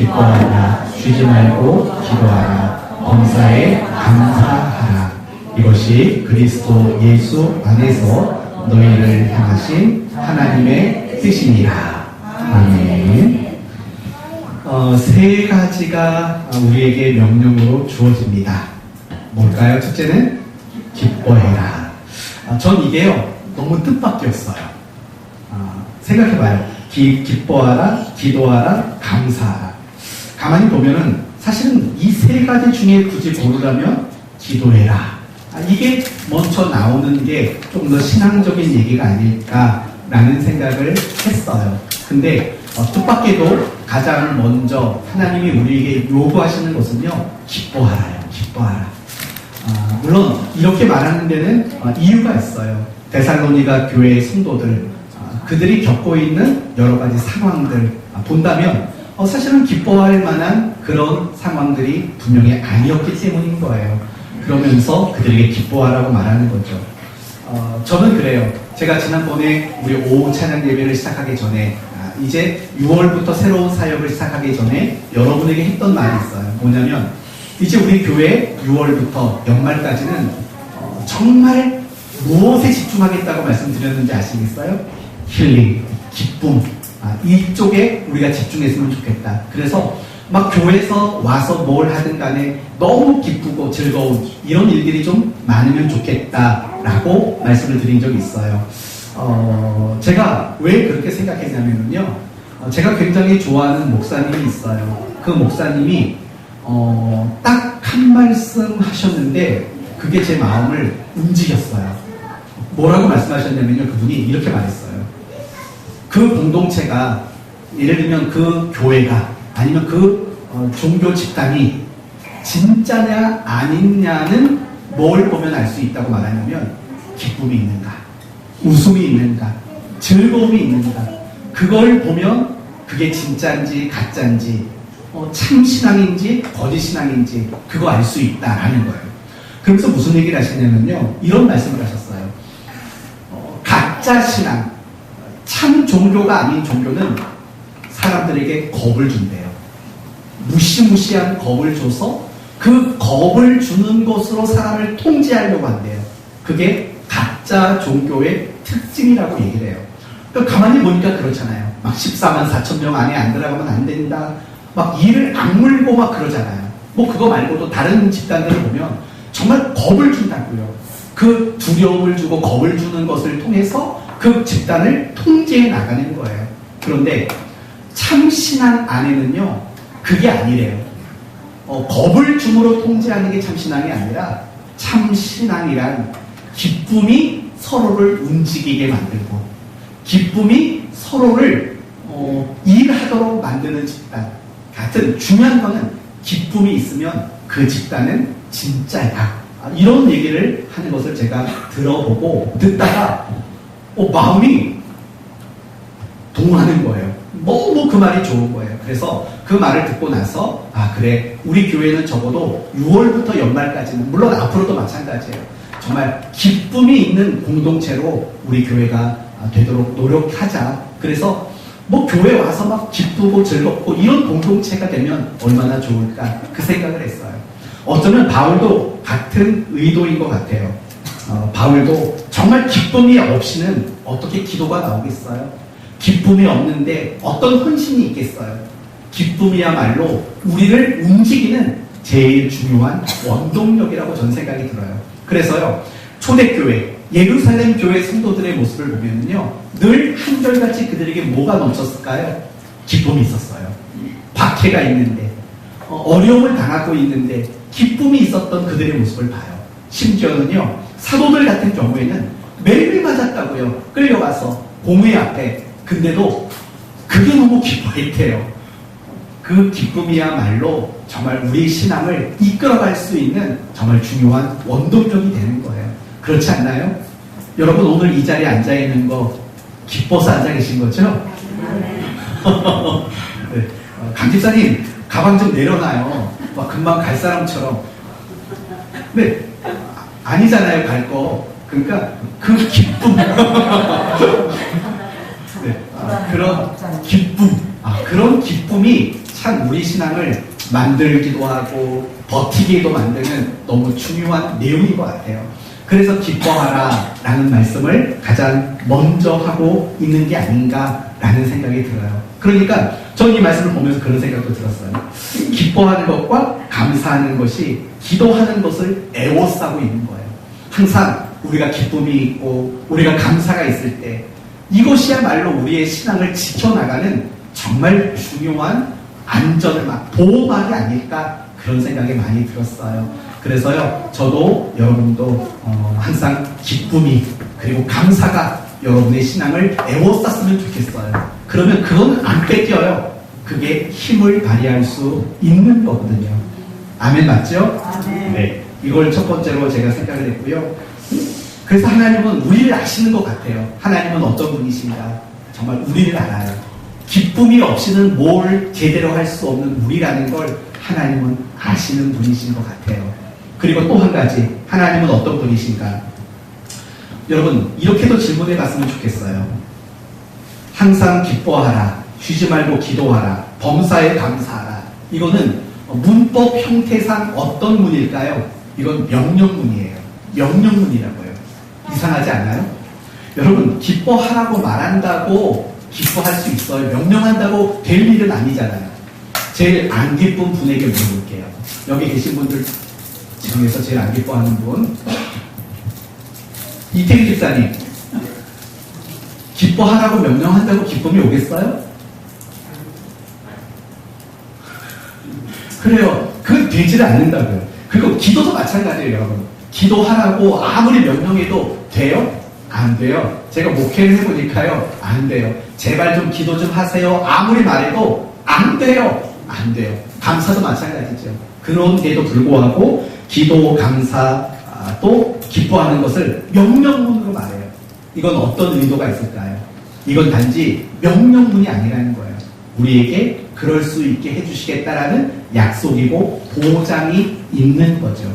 기뻐하라. 쉬지 말고 기도하라. 범사에 감사하라. 이것이 그리스도 예수 안에서 너희를 향하신 하나님의 뜻이니라. 아멘. 세 가지가 우리에게 명령으로 주어집니다. 뭘까요? 첫째는 기뻐해라. 전 이게요 너무 뜻밖이었어요. 생각해봐요. 기뻐하라, 기도하라, 감사하라. 가만히 보면은 사실은 이 세 가지 중에 굳이 고르라면 기도해라. 이게 먼저 나오는 게 좀 더 신앙적인 얘기가 아닐까라는 생각을 했어요. 근데 뜻밖에도 가장 먼저 하나님이 우리에게 요구하시는 것은요, 기뻐하라요. 기뻐하라. 물론 이렇게 말하는 데는 이유가 있어요. 데살로니가 교회의 성도들, 그들이 겪고 있는 여러 가지 상황들 본다면 사실은 기뻐할 만한 그런 상황들이 분명히 아니었기 때문인 거예요. 그러면서 그들에게 기뻐하라고 말하는 거죠. 저는 그래요. 제가 지난번에 우리 오후 찬양 예배를 시작하기 전에 이제 6월부터 새로운 사역을 시작하기 전에 여러분에게 했던 말이 있어요. 뭐냐면 이제 우리 교회 6월부터 연말까지는 정말 무엇에 집중하겠다고 말씀드렸는지 아시겠어요? 힐링, 기쁨, 이쪽에 우리가 집중했으면 좋겠다. 그래서 막 교회에서 와서 뭘 하든 간에 너무 기쁘고 즐거운 이런 일들이 좀 많으면 좋겠다라고 말씀을 드린 적이 있어요. 제가 왜 그렇게 생각했냐면요, 제가 굉장히 좋아하는 목사님이 있어요. 그 목사님이 딱 한 말씀 하셨는데 그게 제 마음을 움직였어요. 뭐라고 말씀하셨냐면요, 그분이 이렇게 말했어요. 그 공동체가, 예를 들면 그 교회가 아니면 그 종교 집단이 진짜냐 아니냐는 뭘 보면 알 수 있다고 말하냐면 기쁨이 있는가, 웃음이 있는가, 즐거움이 있는가, 그걸 보면 그게 진짜인지 가짜인지 참 신앙인지 거짓 신앙인지 그거 알 수 있다라는 거예요. 그러면서 무슨 얘기를 하시냐면요, 이런 말씀을 하셨어요. 가짜 신앙, 참 종교가 아닌 종교는 사람들에게 겁을 준대요. 무시무시한 겁을 줘서 그 겁을 주는 것으로 사람을 통제하려고 한대요. 그게 가짜 종교의 특징이라고 얘기를 해요. 그러니까 가만히 보니까 그렇잖아요. 막 14만 4천 명 안에 안 들어가면 안 된다, 막 이를 악물고 막 그러잖아요. 뭐 그거 말고도 다른 집단들을 보면 정말 겁을 준다고요. 그 두려움을 주고 겁을 주는 것을 통해서 그 집단을 통제해 나가는 거예요. 그런데 참 신앙 안에는요, 그게 아니래요. 겁을 줌으로 통제하는 게 참 신앙이 아니라, 참 신앙이란 기쁨이 서로를 움직이게 만들고 기쁨이 서로를 일하도록 만드는 집단. 하여튼 중요한 거는 기쁨이 있으면 그 집단은 진짜야. 이런 얘기를 하는 것을 제가 들어보고 듣다가 마음이 동하는 거예요. 너무 그 말이 좋은 거예요. 그래서 그 말을 듣고 나서 그래, 우리 교회는 적어도 6월부터 연말까지는, 물론 앞으로도 마찬가지예요, 정말 기쁨이 있는 공동체로 우리 교회가 되도록 노력하자. 그래서 뭐 교회 와서 막 기쁘고 즐겁고 이런 공동체가 되면 얼마나 좋을까, 그 생각을 했어요. 어쩌면 바울도 같은 의도인 것 같아요. 바울도 정말 기쁨이 없이는 어떻게 기도가 나오겠어요? 기쁨이 없는데 어떤 헌신이 있겠어요? 기쁨이야말로 우리를 움직이는 제일 중요한 원동력이라고 저는 생각이 들어요. 그래서요, 초대교회, 예루살렘 교회 성도들의 모습을 보면요, 늘 한결같이 그들에게 뭐가 넘쳤을까요? 기쁨이 있었어요. 박해가 있는데, 어려움을 당하고 있는데 기쁨이 있었던 그들의 모습을 봐요. 심지어는요, 사도들 같은 경우에는 매일 맞았다고요. 끌려가서 공회 앞에. 근데도 그게 너무 기뻐했대요. 그 기쁨이야말로 정말 우리 신앙을 이끌어갈 수 있는 정말 중요한 원동력이 되는 거예요. 그렇지 않나요? 여러분, 오늘 이 자리에 앉아있는 거 기뻐서 앉아 계신 거죠? 네. 강 집사님, 가방 좀 내려놔요. 막 금방 갈 사람처럼. 네, 아니잖아요, 갈 거. 그러니까 그 기쁨. 네. 그런 기쁨, 그런 기쁨이 참 우리 신앙을 만들기도 하고 버티기도 만드는 너무 중요한 내용인 것 같아요. 그래서 기뻐하라 라는 말씀을 가장 먼저 하고 있는 게 아닌가라는 생각이 들어요. 그러니까 저는 이 말씀을 보면서 그런 생각도 들었어요. 기뻐하는 것과 감사하는 것이 기도하는 것을 에워싸고 있는 거예요. 항상 우리가 기쁨이 있고 우리가 감사가 있을 때 이것이야말로 우리의 신앙을 지켜나가는 정말 중요한 안전막, 보호막이 아닐까 그런 생각이 많이 들었어요. 그래서요, 저도 여러분도 항상 기쁨이 그리고 감사가 여러분의 신앙을 에워쌌으면 좋겠어요. 그러면 그건 안 뺏겨요. 그게 힘을 발휘할 수 있는 거거든요. 아멘 맞죠? 아멘. 네. 이걸 첫 번째로 제가 생각을 했고요. 그래서 하나님은 우리를 아시는 것 같아요. 하나님은 어떤 분이신가? 정말 우리를 알아요. 기쁨이 없이는 뭘 제대로 할 수 없는 우리라는 걸 하나님은 아시는 분이신 것 같아요. 그리고 또 한 가지, 하나님은 어떤 분이신가? 여러분, 이렇게도 질문해 봤으면 좋겠어요. 항상 기뻐하라, 쉬지 말고 기도하라, 범사에 감사하라. 이거는 문법 형태상 어떤 문일까요? 이건 명령문이에요. 명령문이라고요. 이상하지 않나요? 여러분, 기뻐하라고 말한다고 기뻐할 수 있어요. 명령한다고 될 일은 아니잖아요. 제일 안 기쁜 분에게 물어볼게요. 여기 계신 분들 중에서 제일 안 기뻐하는 분, 이태기 집사님, 기뻐하라고 명령한다고 기쁨이 오겠어요? 그래요. 그건 되지를 않는다고요. 그리고 기도도 마찬가지예요, 여러분. 기도하라고 아무리 명령해도 돼요? 안 돼요. 제가 목회를 해보니까요, 안 돼요. 제발 좀 기도 좀 하세요. 아무리 말해도 안 돼요. 안 돼요. 감사도 마찬가지죠. 그런데도 불구하고 기도, 감사, 또 기뻐하는 것을 명령문으로 말해요. 이건 어떤 의도가 있을까요? 이건 단지 명령문이 아니라는 거예요. 우리에게 그럴 수 있게 해주시겠다라는 약속이고 보장이 있는 거죠.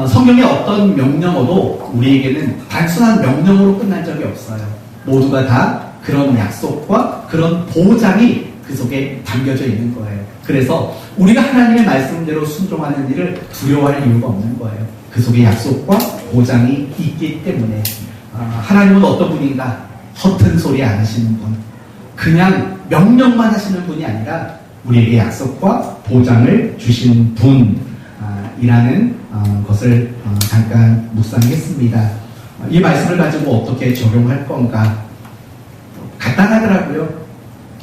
성경의 어떤 명령어도 우리에게는 단순한 명령으로 끝난 적이 없어요. 모두가 다 그런 약속과 그런 보장이 그 속에 담겨져 있는 거예요. 그래서 우리가 하나님의 말씀대로 순종하는 일을 두려워할 이유가 없는 거예요. 그 속에 약속과 보장이 있기 때문에. 하나님은 어떤 분인가? 허튼 소리 안 하시는 분, 그냥 명령만 하시는 분이 아니라 우리에게 약속과 보장을 주시는 분이라는 것을 잠깐 묵상했습니다. 이 말씀을 가지고 어떻게 적용할 건가? 간단하더라고요.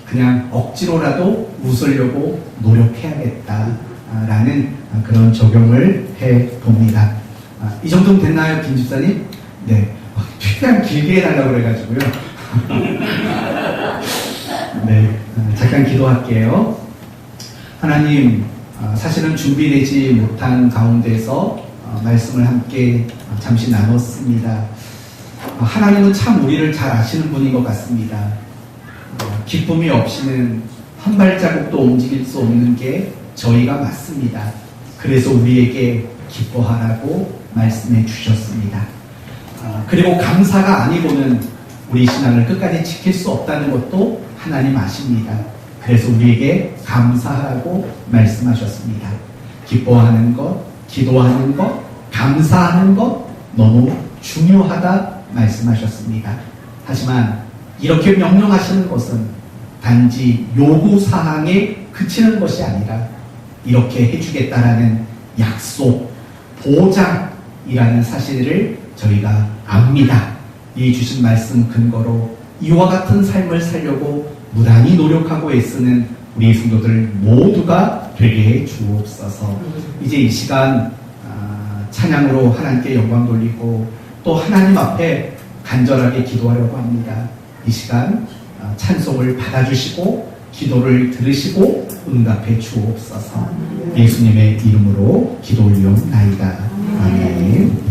그냥 억지로라도 웃으려고 노력해야겠다라는 그런 적용을 해봅니다. 이 정도면 됐나요, 김 집사님? 네. 최대한 길게 해달라고 그래가지고요. 네. 잠깐 기도할게요. 하나님, 사실은 준비되지 못한 가운데서 말씀을 함께 잠시 나눴습니다. 하나님은 참 우리를 잘 아시는 분인 것 같습니다. 기쁨이 없이는 한 발자국도 움직일 수 없는 게 저희가 맞습니다. 그래서 우리에게 기뻐하라고 말씀해 주셨습니다. 그리고 감사가 아니고는 우리 신앙을 끝까지 지킬 수 없다는 것도 하나님 아십니다. 그래서 우리에게 감사하라고 말씀하셨습니다. 기뻐하는 것, 기도하는 것, 감사하는 것 너무 중요하다 말씀하셨습니다. 하지만 이렇게 명령하시는 것은 단지 요구사항에 그치는 것이 아니라 이렇게 해주겠다라는 약속, 보장이라는 사실을 저희가 압니다. 이 주신 말씀 근거로 이와 같은 삶을 살려고 무단히 노력하고 애쓰는 우리 성도들 모두가 되게 해 주옵소서. 이제 이 시간 찬양으로 하나님께 영광 돌리고 또 하나님 앞에 간절하게 기도하려고 합니다. 이 시간 찬송을 받아주시고 기도를 들으시고 응답해 주옵소서. 예수님의 이름으로 기도 올리옵나이다. 아멘.